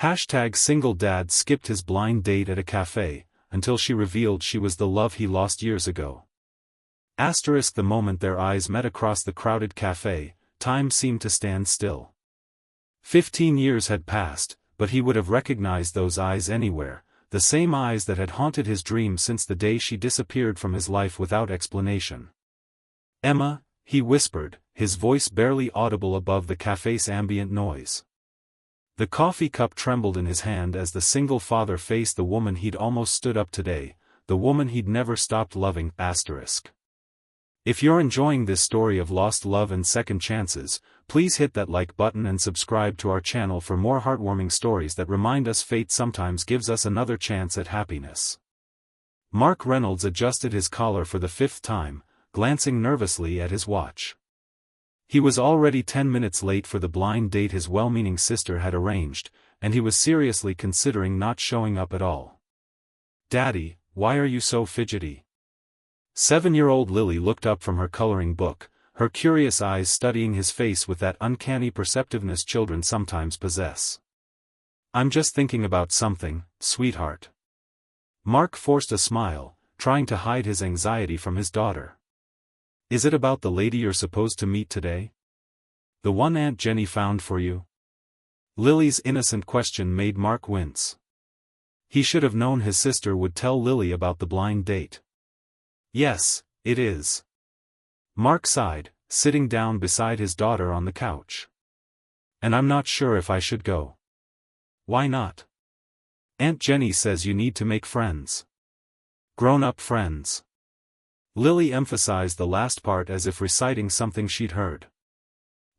Hashtag single dad skipped his blind date at a cafe, until she revealed she was the love he lost years ago. Asterisk the moment their eyes met across the crowded cafe, time seemed to stand still. 15 years had passed, but he would have recognized those eyes anywhere, the same eyes that had haunted his dreams since the day she disappeared from his life without explanation. "Emma," he whispered, his voice barely audible above the cafe's ambient noise. The coffee cup trembled in his hand as the single father faced the woman he'd almost stood up today, the woman he'd never stopped loving. Asterisk. If you're enjoying this story of lost love and second chances, please hit that like button and subscribe to our channel for more heartwarming stories that remind us fate sometimes gives us another chance at happiness. Mark Reynolds adjusted his collar for the 5th time, glancing nervously at his watch. He was already 10 minutes late for the blind date his well-meaning sister had arranged, and he was seriously considering not showing up at all. "Daddy, why are you so fidgety?" 7-year-old Lily looked up from her coloring book, her curious eyes studying his face with that uncanny perceptiveness children sometimes possess. "I'm just thinking about something, sweetheart." Mark forced a smile, trying to hide his anxiety from his daughter. "Is it about the lady you're supposed to meet today? The one Aunt Jenny found for you?" Lily's innocent question made Mark wince. He should have known his sister would tell Lily about the blind date. "Yes, it is." Mark sighed, sitting down beside his daughter on the couch. "And I'm not sure if I should go." "Why not?" "Aunt Jenny says you need to make friends. Grown-up friends." Lily emphasized the last part as if reciting something she'd heard.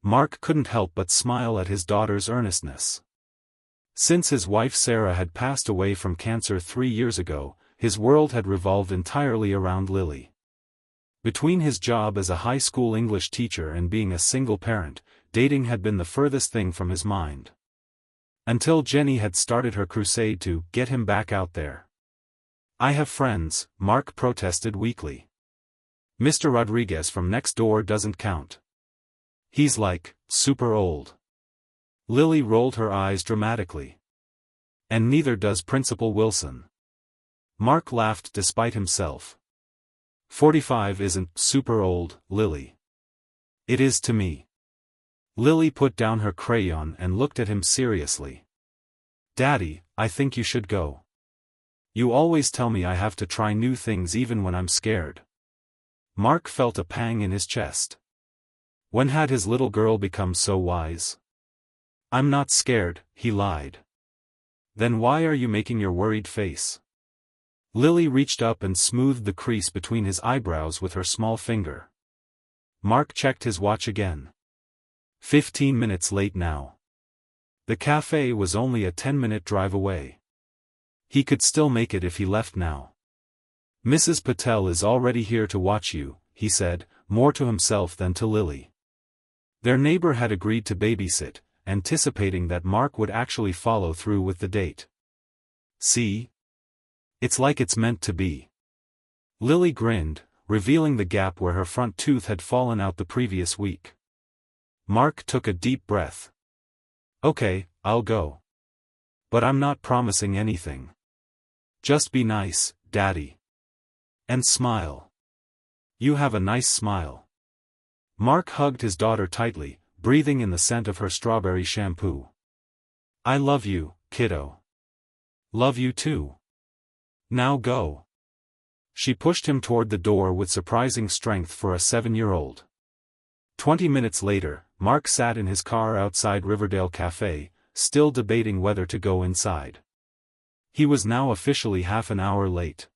Mark couldn't help but smile at his daughter's earnestness. Since his wife Sarah had passed away from cancer 3 years ago, his world had revolved entirely around Lily. Between his job as a high school English teacher and being a single parent, dating had been the furthest thing from his mind. Until Jenny had started her crusade to get him back out there. "I have friends," Mark protested weakly. "Mr. Rodriguez from next door doesn't count. He's like, super old." Lily rolled her eyes dramatically. "And neither does Principal Wilson." Mark laughed despite himself. 45 isn't super old, Lily. "It is to me." Lily put down her crayon and looked at him seriously. "Daddy, I think you should go. You always tell me I have to try new things even when I'm scared." Mark felt a pang in his chest. When had his little girl become so wise? "I'm not scared," he lied. "Then why are you making your worried face?" Lily reached up and smoothed the crease between his eyebrows with her small finger. Mark checked his watch again. 15 minutes late now. The cafe was only a 10-minute drive away. He could still make it if he left now. "Mrs. Patel is already here to watch you," he said, more to himself than to Lily. Their neighbor had agreed to babysit, anticipating that Mark would actually follow through with the date. "See? It's like it's meant to be." Lily grinned, revealing the gap where her front tooth had fallen out the previous week. Mark took a deep breath. "Okay, I'll go. But I'm not promising anything. Just be nice, Daddy. And smile. You have a nice smile." Mark hugged his daughter tightly, breathing in the scent of her strawberry shampoo. "I love you, kiddo." "Love you too. Now go." She pushed him toward the door with surprising strength for a 7-year-old. 20 minutes later, Mark sat in his car outside Riverdale Café, still debating whether to go inside. He was now officially half an hour late.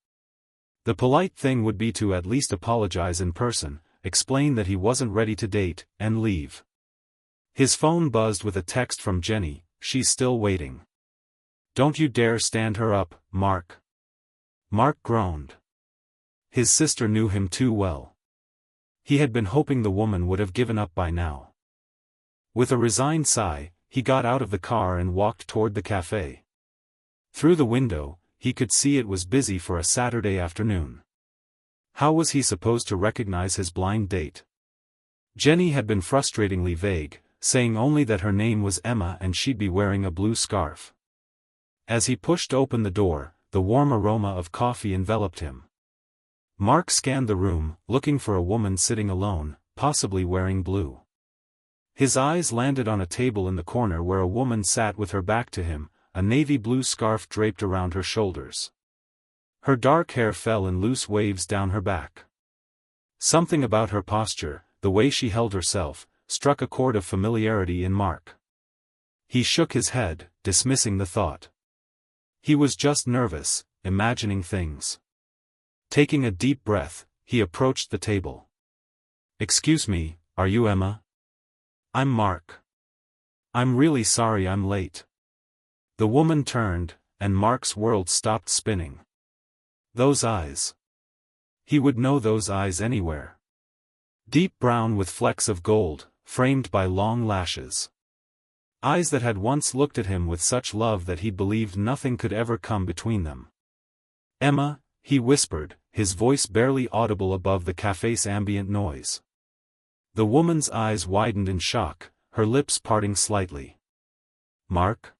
The polite thing would be to at least apologize in person, explain that he wasn't ready to date, and leave. His phone buzzed with a text from Jenny, "She's still waiting. Don't you dare stand her up, Mark." Mark groaned. His sister knew him too well. He had been hoping the woman would have given up by now. With a resigned sigh, he got out of the car and walked toward the cafe. Through the window, he could see it was busy for a Saturday afternoon. How was he supposed to recognize his blind date? Jenny had been frustratingly vague, saying only that her name was Emma and she'd be wearing a blue scarf. As he pushed open the door, the warm aroma of coffee enveloped him. Mark scanned the room, looking for a woman sitting alone, possibly wearing blue. His eyes landed on a table in the corner where a woman sat with her back to him, a navy blue scarf draped around her shoulders. Her dark hair fell in loose waves down her back. Something about her posture, the way she held herself, struck a chord of familiarity in Mark. He shook his head, dismissing the thought. He was just nervous, imagining things. Taking a deep breath, he approached the table. "Excuse me, are you Emma?" "I'm Mark. I'm really sorry I'm late." The woman turned, and Mark's world stopped spinning. Those eyes. He would know those eyes anywhere. Deep brown with flecks of gold, framed by long lashes. Eyes that had once looked at him with such love that he believed nothing could ever come between them. "Emma," he whispered, his voice barely audible above the cafe's ambient noise. The woman's eyes widened in shock, her lips parting slightly. "Mark?"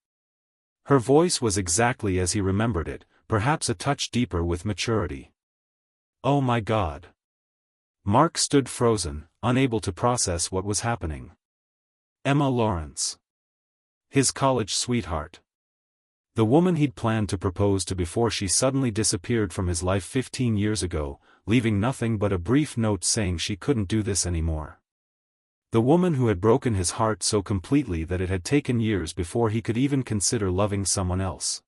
Her voice was exactly as he remembered it, perhaps a touch deeper with maturity. "Oh my God." Mark stood frozen, unable to process what was happening. Emma Lawrence. His college sweetheart. The woman he'd planned to propose to before she suddenly disappeared from his life 15 years ago, leaving nothing but a brief note saying she couldn't do this anymore. The woman who had broken his heart so completely that it had taken years before he could even consider loving someone else.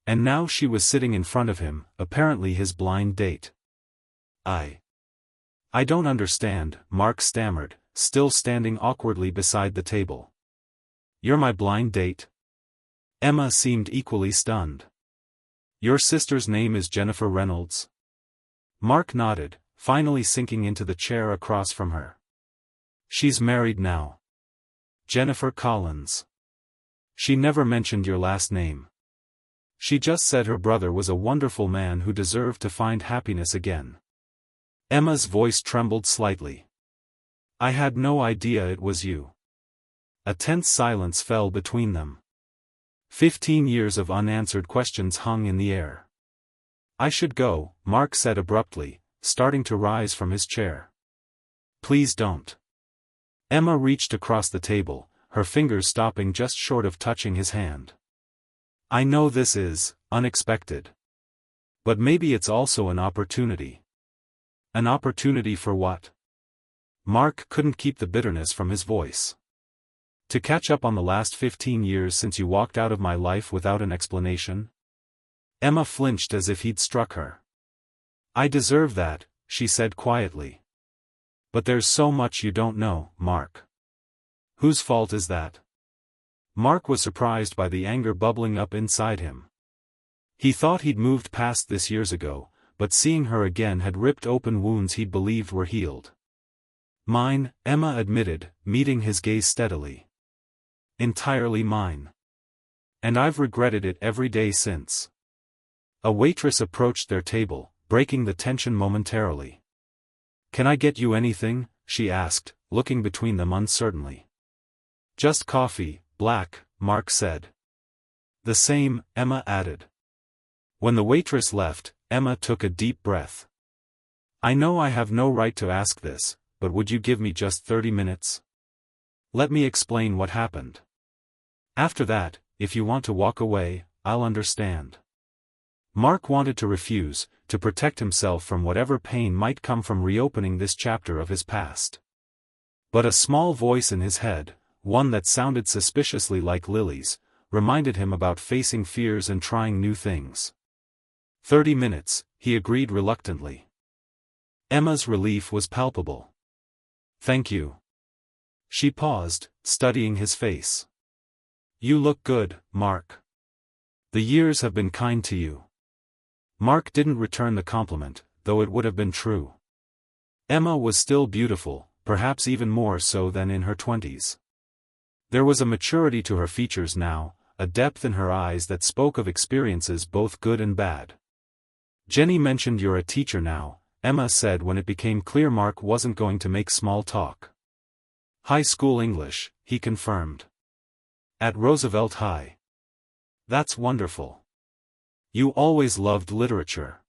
And now she was sitting in front of him, apparently his blind date. I don't understand," Mark stammered, still standing awkwardly beside the table. "You're my blind date?" Emma seemed equally stunned. "Your sister's name is Jennifer Reynolds?" Mark nodded, finally sinking into the chair across from her. "She's married now. Jennifer Collins. She never mentioned your last name. She just said her brother was a wonderful man who deserved to find happiness again." Emma's voice trembled slightly. "I had no idea it was you." A tense silence fell between them. 15 years of unanswered questions hung in the air. "I should go," Mark said abruptly, starting to rise from his chair. "Please don't." Emma reached across the table, her fingers stopping just short of touching his hand. "I know this is unexpected. But maybe it's also an opportunity." "An opportunity for what?" Mark couldn't keep the bitterness from his voice. "To catch up on the last 15 years since you walked out of my life without an explanation?" Emma flinched as if he'd struck her. "I deserve that," she said quietly. "But there's so much you don't know, Mark." "Whose fault is that?" Mark was surprised by the anger bubbling up inside him. He thought he'd moved past this years ago, but seeing her again had ripped open wounds he'd believed were healed. "Mine," Emma admitted, meeting his gaze steadily. "Entirely mine. And I've regretted it every day since." A waitress approached their table, breaking the tension momentarily. "Can I get you anything?" she asked, looking between them uncertainly. "Just coffee, black," Mark said. "The same," Emma added. When the waitress left, Emma took a deep breath. "I know I have no right to ask this, but would you give me just 30 minutes? Let me explain what happened. After that, if you want to walk away, I'll understand." Mark wanted to refuse, to protect himself from whatever pain might come from reopening this chapter of his past. But a small voice in his head, one that sounded suspiciously like Lily's, reminded him about facing fears and trying new things. 30 minutes, he agreed reluctantly. Emma's relief was palpable. "Thank you." She paused, studying his face. "You look good, Mark. The years have been kind to you." Mark didn't return the compliment, though it would have been true. Emma was still beautiful, perhaps even more so than in her 20s. There was a maturity to her features now, a depth in her eyes that spoke of experiences both good and bad. "Jenny mentioned you're a teacher now," Emma said when it became clear Mark wasn't going to make small talk. "High school English," he confirmed. "At Roosevelt High." That's wonderful. You always loved literature.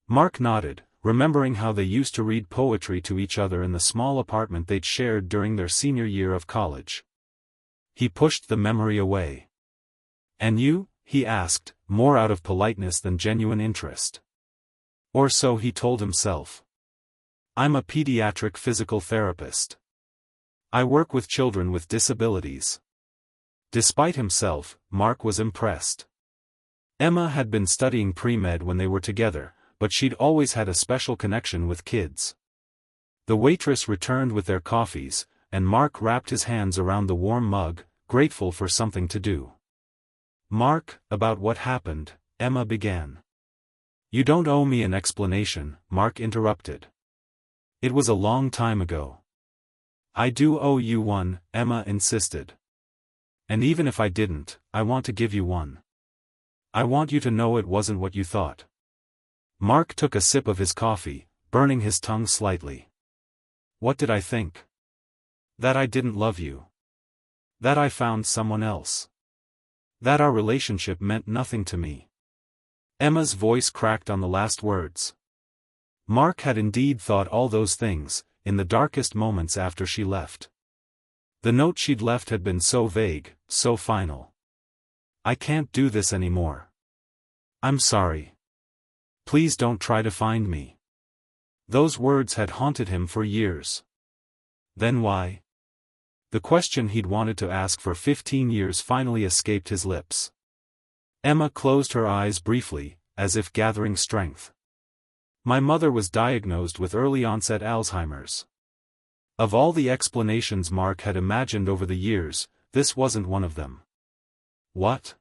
Mark nodded, remembering how they used to read poetry to each other in the small apartment they'd shared during their senior year of college. He pushed the memory away. And you? He asked, more out of politeness than genuine interest. Or so he told himself. I'm a pediatric physical therapist. I work with children with disabilities. Despite himself, Mark was impressed. Emma had been studying pre-med when they were together, but she'd always had a special connection with kids. The waitress returned with their coffees, and Mark wrapped his hands around the warm mug, grateful for something to do. Mark, about what happened, Emma began. You don't owe me an explanation, Mark interrupted. It was a long time ago. I do owe you one, Emma insisted. And even if I didn't, I want to give you one. I want you to know it wasn't what you thought. Mark took a sip of his coffee, burning his tongue slightly. What did I think? That I didn't love you. That I found someone else. That our relationship meant nothing to me. Emma's voice cracked on the last words. Mark had indeed thought all those things, in the darkest moments after she left. The note she'd left had been so vague, so final. I can't do this anymore. I'm sorry. Please don't try to find me. Those words had haunted him for years. Then why? The question he'd wanted to ask for 15 years finally escaped his lips. Emma closed her eyes briefly, as if gathering strength. My mother was diagnosed with early-onset Alzheimer's. Of all the explanations Mark had imagined over the years, this wasn't one of them. What?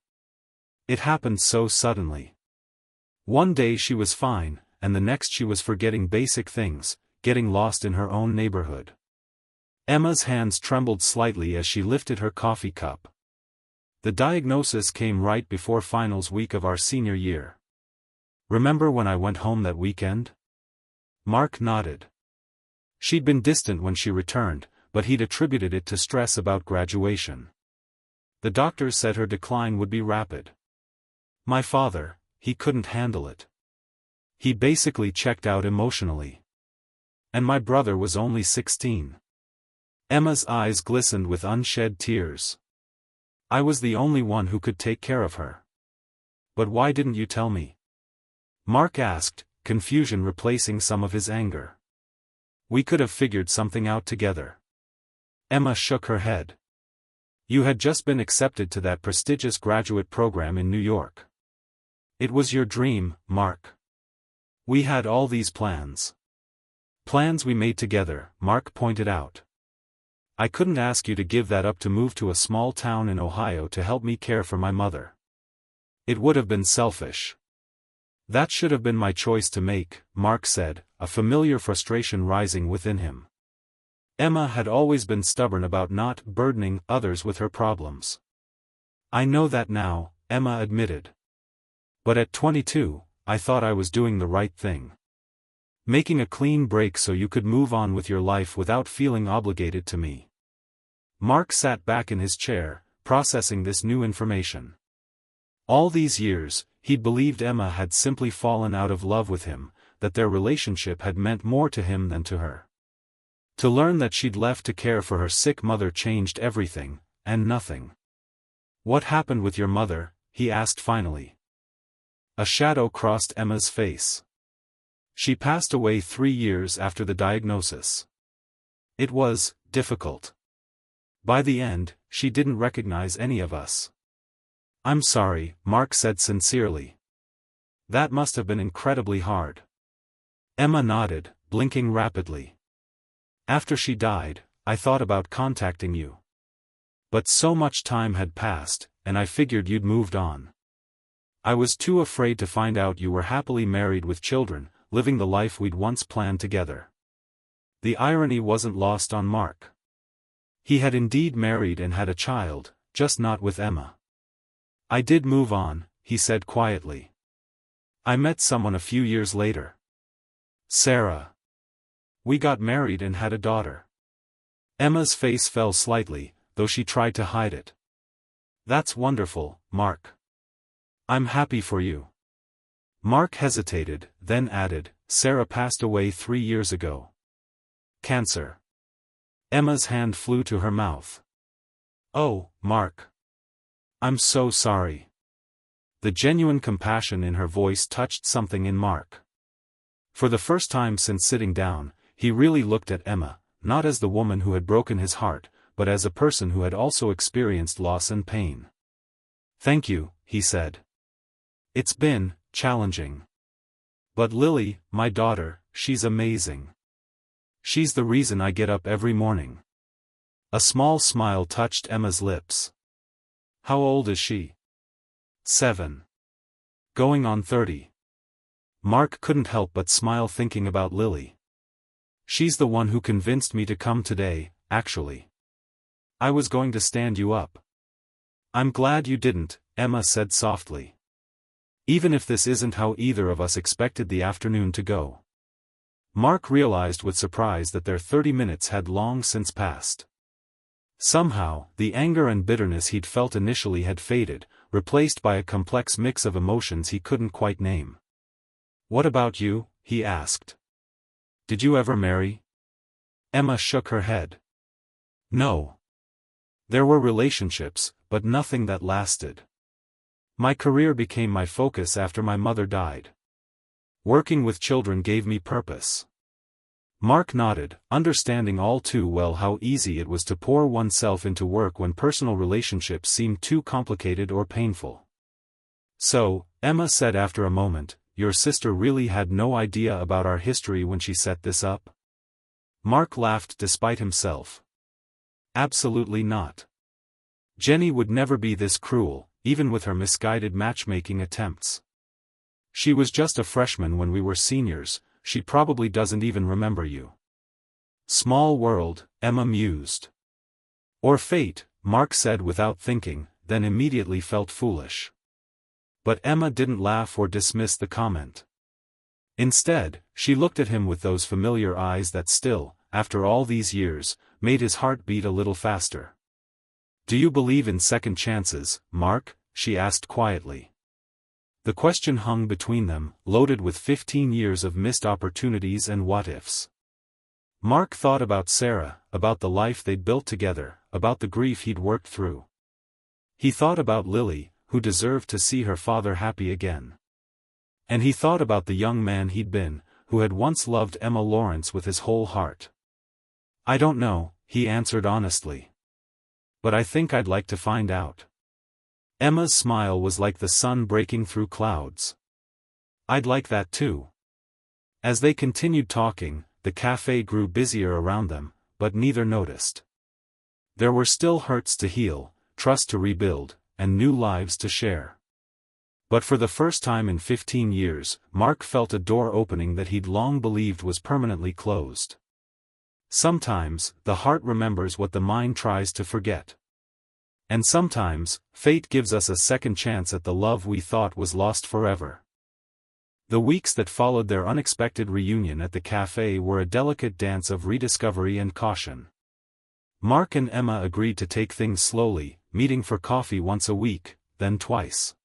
It happened so suddenly. One day she was fine, and the next she was forgetting basic things, getting lost in her own neighborhood. Emma's hands trembled slightly as she lifted her coffee cup. The diagnosis came right before finals week of our senior year. Remember when I went home that weekend? Mark nodded. She'd been distant when she returned, but he'd attributed it to stress about graduation. The doctors said her decline would be rapid. My father, he couldn't handle it. He basically checked out emotionally. And my brother was only 16. Emma's eyes glistened with unshed tears. I was the only one who could take care of her. But why didn't you tell me? Mark asked, confusion replacing some of his anger. We could have figured something out together. Emma shook her head. You had just been accepted to that prestigious graduate program in New York. It was your dream, Mark. We had all these plans. Plans we made together, Mark pointed out. I couldn't ask you to give that up to move to a small town in Ohio to help me care for my mother. It would have been selfish. That should have been my choice to make, Mark said, a familiar frustration rising within him. Emma had always been stubborn about not burdening others with her problems. I know that now, Emma admitted. But at 22, I thought I was doing the right thing. Making a clean break so you could move on with your life without feeling obligated to me. Mark sat back in his chair, processing this new information. All these years, he'd believed Emma had simply fallen out of love with him, that their relationship had meant more to him than to her. To learn that she'd left to care for her sick mother changed everything, and nothing. What happened with your mother? He asked finally. A shadow crossed Emma's face. She passed away 3 years after the diagnosis. It was difficult. By the end, she didn't recognize any of us. I'm sorry, Mark said sincerely. That must have been incredibly hard. Emma nodded, blinking rapidly. After she died, I thought about contacting you. But so much time had passed, and I figured you'd moved on. I was too afraid to find out you were happily married with children, living the life we'd once planned together. The irony wasn't lost on Mark. He had indeed married and had a child, just not with Emma. I did move on, he said quietly. I met someone a few years later. Sarah. We got married and had a daughter. Emma's face fell slightly, though she tried to hide it. That's wonderful, Mark. I'm happy for you. Mark hesitated, then added, Sarah passed away 3 years ago. Cancer. Emma's hand flew to her mouth. Oh, Mark. I'm so sorry. The genuine compassion in her voice touched something in Mark. For the first time since sitting down, he really looked at Emma, not as the woman who had broken his heart, but as a person who had also experienced loss and pain. Thank you, he said. It's been challenging. But Lily, my daughter, she's amazing. She's the reason I get up every morning. A small smile touched Emma's lips. How old is she? 7. Going on 30. Mark couldn't help but smile thinking about Lily. She's the one who convinced me to come today, actually. I was going to stand you up. I'm glad you didn't, Emma said softly. Even if this isn't how either of us expected the afternoon to go. Mark realized with surprise that their 30 minutes had long since passed. Somehow, the anger and bitterness he'd felt initially had faded, replaced by a complex mix of emotions he couldn't quite name. What about you? He asked. Did you ever marry? Emma shook her head. No. There were relationships, but nothing that lasted. My career became my focus after my mother died. Working with children gave me purpose. Mark nodded, understanding all too well how easy it was to pour oneself into work when personal relationships seemed too complicated or painful. So, Emma said after a moment, your sister really had no idea about our history when she set this up? Mark laughed despite himself. Absolutely not. Jenny would never be this cruel, even with her misguided matchmaking attempts. She was just a freshman when we were seniors. She probably doesn't even remember you. Small world, Emma mused. Or fate, Mark said without thinking, then immediately felt foolish. But Emma didn't laugh or dismiss the comment. Instead, she looked at him with those familiar eyes that still, after all these years, made his heart beat a little faster. Do you believe in second chances, Mark? She asked quietly. The question hung between them, loaded with 15 years of missed opportunities and what-ifs. Mark thought about Sarah, about the life they'd built together, about the grief he'd worked through. He thought about Lily, who deserved to see her father happy again. And he thought about the young man he'd been, who had once loved Emma Lawrence with his whole heart. I don't know, he answered honestly. But I think I'd like to find out. Emma's smile was like the sun breaking through clouds. I'd like that too. As they continued talking, the cafe grew busier around them, but neither noticed. There were still hurts to heal, trust to rebuild, and new lives to share. But for the first time in 15 years, Mark felt a door opening that he'd long believed was permanently closed. Sometimes, the heart remembers what the mind tries to forget. And sometimes, fate gives us a second chance at the love we thought was lost forever. The weeks that followed their unexpected reunion at the cafe were a delicate dance of rediscovery and caution. Mark and Emma agreed to take things slowly, meeting for coffee once a week, then twice.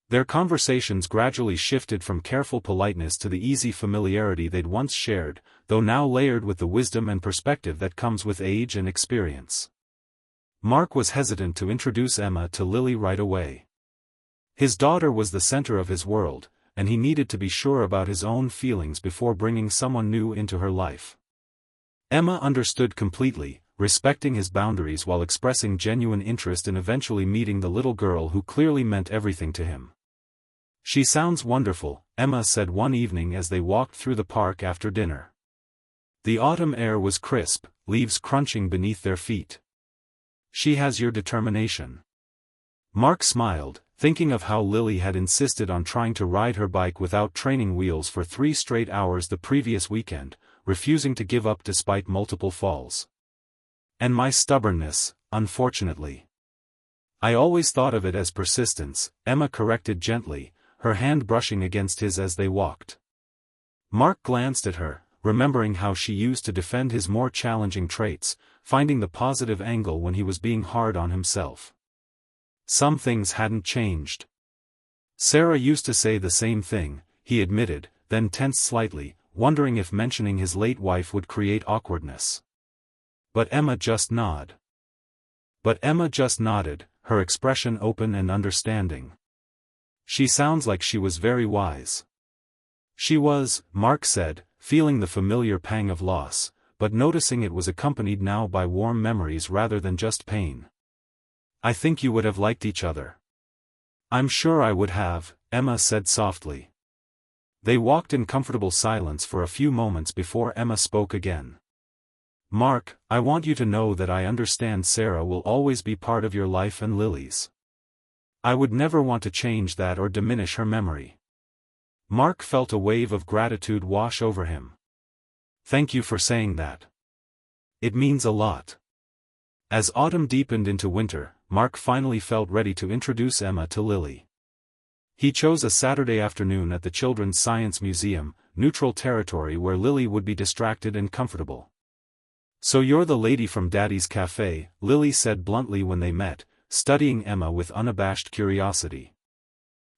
Their conversations gradually shifted from careful politeness to the easy familiarity they'd once shared, though now layered with the wisdom and perspective that comes with age and experience. Mark was hesitant to introduce Emma to Lily right away. His daughter was the center of his world, and he needed to be sure about his own feelings before bringing someone new into her life. Emma understood completely, respecting his boundaries while expressing genuine interest in eventually meeting the little girl who clearly meant everything to him. She sounds wonderful, Emma said one evening as they walked through the park after dinner. The autumn air was crisp, leaves crunching beneath their feet. She has your determination. Mark smiled, thinking of how Lily had insisted on trying to ride her bike without training wheels for 3 straight hours the previous weekend, refusing to give up despite multiple falls. And my stubbornness, unfortunately. I always thought of it as persistence, Emma corrected gently, her hand brushing against his as they walked. Mark glanced at her, remembering how she used to defend his more challenging traits, finding the positive angle when he was being hard on himself. Some things hadn't changed. Sarah used to say the same thing, he admitted, then tensed slightly, wondering if mentioning his late wife would create awkwardness. But Emma just nodded, her expression open and understanding. She sounds like she was very wise. She was, Mark said, feeling the familiar pang of loss, but noticing it was accompanied now by warm memories rather than just pain. I think you would have liked each other. I'm sure I would have, Emma said softly. They walked in comfortable silence for a few moments before Emma spoke again. Mark, I want you to know that I understand Sarah will always be part of your life and Lily's. I would never want to change that or diminish her memory. Mark felt a wave of gratitude wash over him. Thank you for saying that. It means a lot. As autumn deepened into winter, Mark finally felt ready to introduce Emma to Lily. He chose a Saturday afternoon at the Children's Science Museum, neutral territory where Lily would be distracted and comfortable. So you're the lady from Daddy's Café, Lily said bluntly when they met, studying Emma with unabashed curiosity.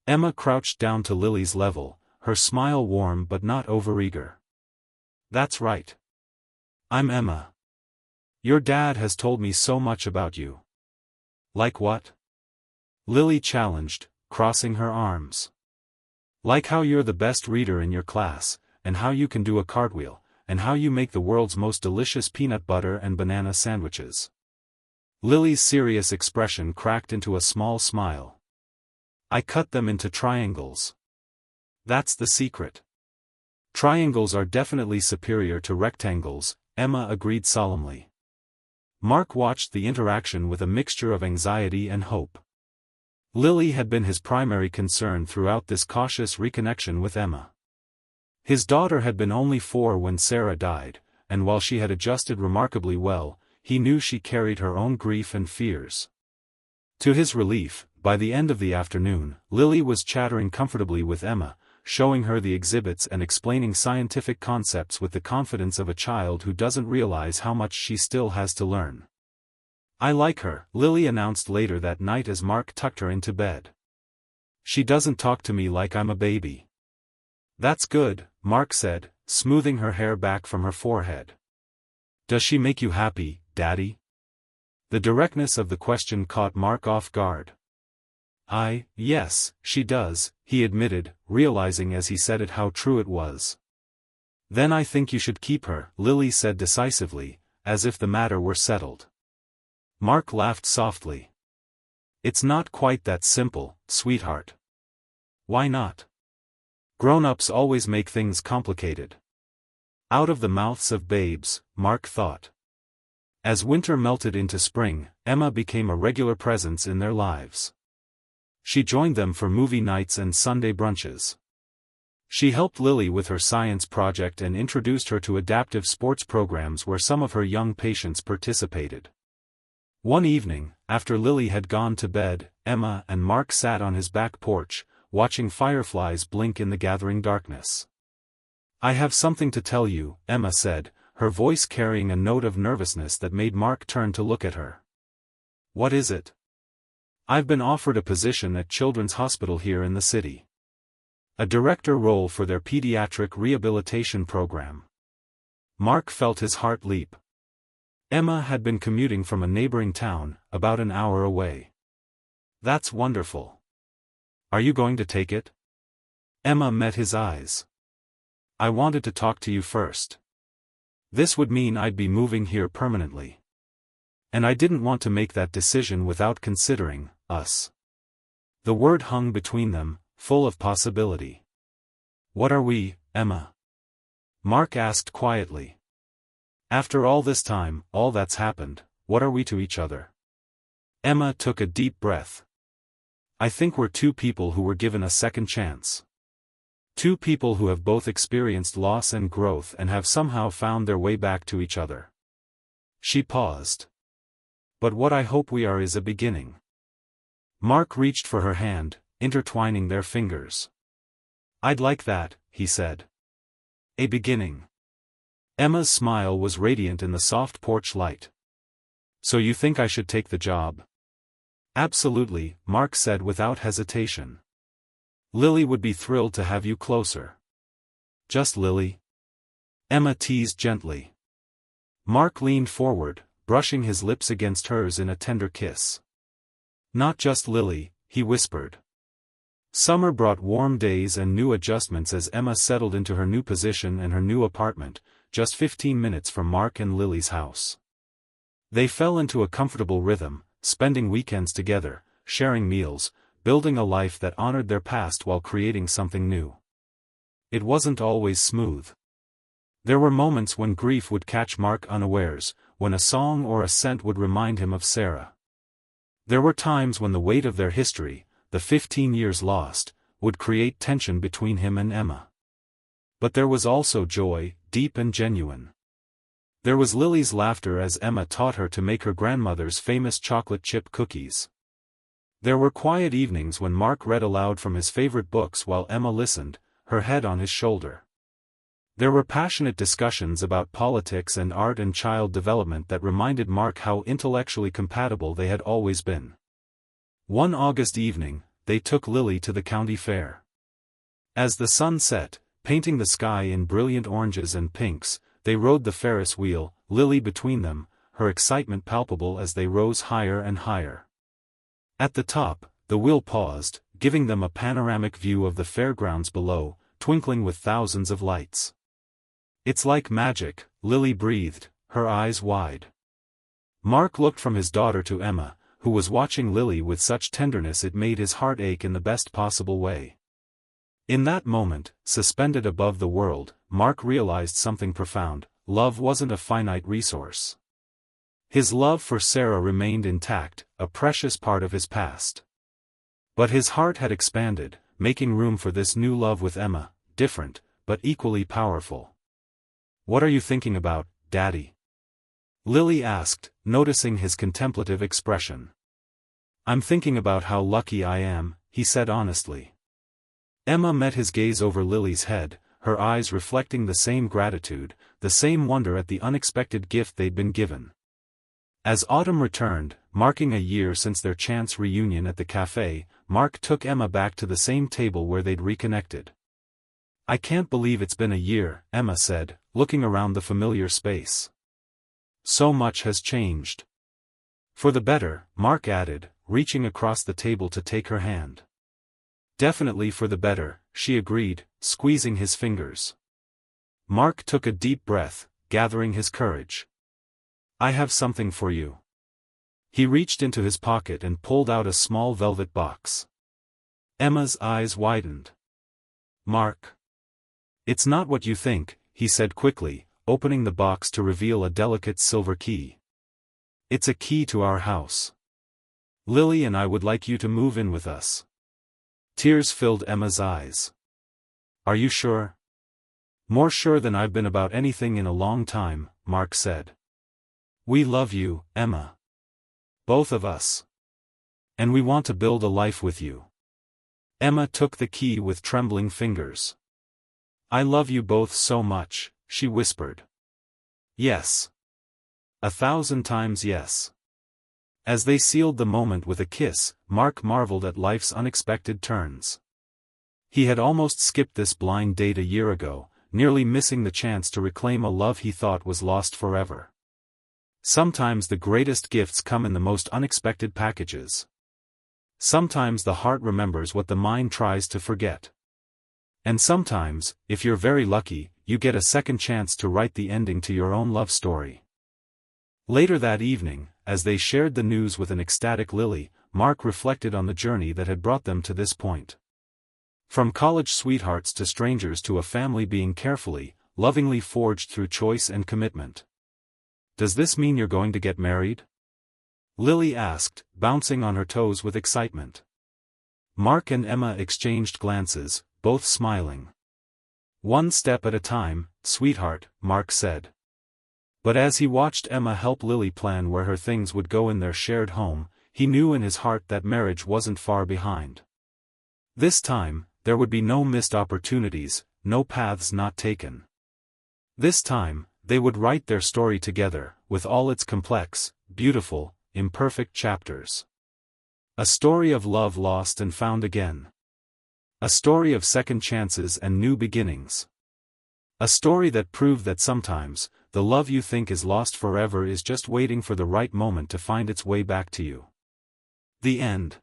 Emma crouched down to Lily's level, her smile warm but not overeager. That's right. I'm Emma. Your dad has told me so much about you. Like what? Lily challenged, crossing her arms. Like how you're the best reader in your class, and how you can do a cartwheel, and how you make the world's most delicious peanut butter and banana sandwiches. Lily's serious expression cracked into a small smile. I cut them into triangles. That's the secret. Triangles are definitely superior to rectangles, Emma agreed solemnly. Mark watched the interaction with a mixture of anxiety and hope. Lily had been his primary concern throughout this cautious reconnection with Emma. His daughter had been only 4 when Sarah died, and while she had adjusted remarkably well, he knew she carried her own grief and fears. To his relief, by the end of the afternoon, Lily was chattering comfortably with Emma, showing her the exhibits and explaining scientific concepts with the confidence of a child who doesn't realize how much she still has to learn. I like her, Lily announced later that night as Mark tucked her into bed. She doesn't talk to me like I'm a baby. That's good, Mark said, smoothing her hair back from her forehead. Does she make you happy, Daddy? The directness of the question caught Mark off guard. Yes, she does, he admitted, realizing as he said it how true it was. Then I think you should keep her, Lily said decisively, as if the matter were settled. Mark laughed softly. It's not quite that simple, sweetheart. Why not? Grown-ups always make things complicated. Out of the mouths of babes, Mark thought. As winter melted into spring, Emma became a regular presence in their lives. She joined them for movie nights and Sunday brunches. She helped Lily with her science project and introduced her to adaptive sports programs where some of her young patients participated. One evening, after Lily had gone to bed, Emma and Mark sat on his back porch, watching fireflies blink in the gathering darkness. I have something to tell you, Emma said, her voice carrying a note of nervousness that made Mark turn to look at her. What is it? I've been offered a position at Children's Hospital here in the city. A director role for their pediatric rehabilitation program. Mark felt his heart leap. Emma had been commuting from a neighboring town, about an hour away. That's wonderful. Are you going to take it? Emma met his eyes. I wanted to talk to you first. This would mean I'd be moving here permanently. And I didn't want to make that decision without considering us. The word hung between them, full of possibility. What are we, Emma? Mark asked quietly. After all this time, all that's happened, what are we to each other? Emma took a deep breath. I think we're 2 people who were given a second chance. 2 people who have both experienced loss and growth and have somehow found their way back to each other. She paused. But what I hope we are is a beginning. Mark reached for her hand, intertwining their fingers. I'd like that, he said. A beginning. Emma's smile was radiant in the soft porch light. So you think I should take the job? Absolutely, Mark said without hesitation. Lily would be thrilled to have you closer. Just Lily? Emma teased gently. Mark leaned forward, brushing his lips against hers in a tender kiss. Not just Lily, he whispered. Summer brought warm days and new adjustments as Emma settled into her new position and her new apartment, just 15 minutes from Mark and Lily's house. They fell into a comfortable rhythm, spending weekends together, sharing meals, building a life that honored their past while creating something new. It wasn't always smooth. There were moments when grief would catch Mark unawares, when a song or a scent would remind him of Sarah. There were times when the weight of their history, the 15 years lost, would create tension between him and Emma. But there was also joy, deep and genuine. There was Lily's laughter as Emma taught her to make her grandmother's famous chocolate chip cookies. There were quiet evenings when Mark read aloud from his favorite books while Emma listened, her head on his shoulder. There were passionate discussions about politics and art and child development that reminded Mark how intellectually compatible they had always been. One August evening, they took Lily to the county fair. As the sun set, painting the sky in brilliant oranges and pinks, they rode the Ferris wheel, Lily between them, her excitement palpable as they rose higher and higher. At the top, the wheel paused, giving them a panoramic view of the fairgrounds below, twinkling with thousands of lights. It's like magic, Lily breathed, her eyes wide. Mark looked from his daughter to Emma, who was watching Lily with such tenderness it made his heart ache in the best possible way. In that moment, suspended above the world, Mark realized something profound: love wasn't a finite resource. His love for Sarah remained intact, a precious part of his past. But his heart had expanded, making room for this new love with Emma, different, but equally powerful. "What are you thinking about, Daddy?" Lily asked, noticing his contemplative expression. "I'm thinking about how lucky I am," he said honestly. Emma met his gaze over Lily's head, her eyes reflecting the same gratitude, the same wonder at the unexpected gift they'd been given. As autumn returned, marking a year since their chance reunion at the café, Mark took Emma back to the same table where they'd reconnected. "I can't believe it's been a year," Emma said, looking around the familiar space. "So much has changed." "For the better," Mark added, reaching across the table to take her hand. "Definitely for the better," she agreed, squeezing his fingers. Mark took a deep breath, gathering his courage. "I have something for you." He reached into his pocket and pulled out a small velvet box. Emma's eyes widened. "Mark." "It's not what you think," he said quickly, opening the box to reveal a delicate silver key. "It's a key to our house. Lily and I would like you to move in with us." Tears filled Emma's eyes. "Are you sure?" "More sure than I've been about anything in a long time," Mark said. "We love you, Emma. Both of us. And we want to build a life with you." Emma took the key with trembling fingers. "I love you both so much," she whispered. "Yes. 1,000 times yes." As they sealed the moment with a kiss, Mark marveled at life's unexpected turns. He had almost skipped this blind date a year ago, nearly missing the chance to reclaim a love he thought was lost forever. Sometimes the greatest gifts come in the most unexpected packages. Sometimes the heart remembers what the mind tries to forget. And sometimes, if you're very lucky, you get a second chance to write the ending to your own love story. Later that evening, as they shared the news with an ecstatic Lily, Mark reflected on the journey that had brought them to this point. From college sweethearts to strangers to a family being carefully, lovingly forged through choice and commitment. "Does this mean you're going to get married?" Lily asked, bouncing on her toes with excitement. Mark and Emma exchanged glances, both smiling. "One step at a time, sweetheart," Mark said. But as he watched Emma help Lily plan where her things would go in their shared home, he knew in his heart that marriage wasn't far behind. This time, there would be no missed opportunities, no paths not taken. This time, they would write their story together, with all its complex, beautiful, imperfect chapters. A story of love lost and found again. A story of second chances and new beginnings. A story that proved that sometimes, the love you think is lost forever is just waiting for the right moment to find its way back to you. The end.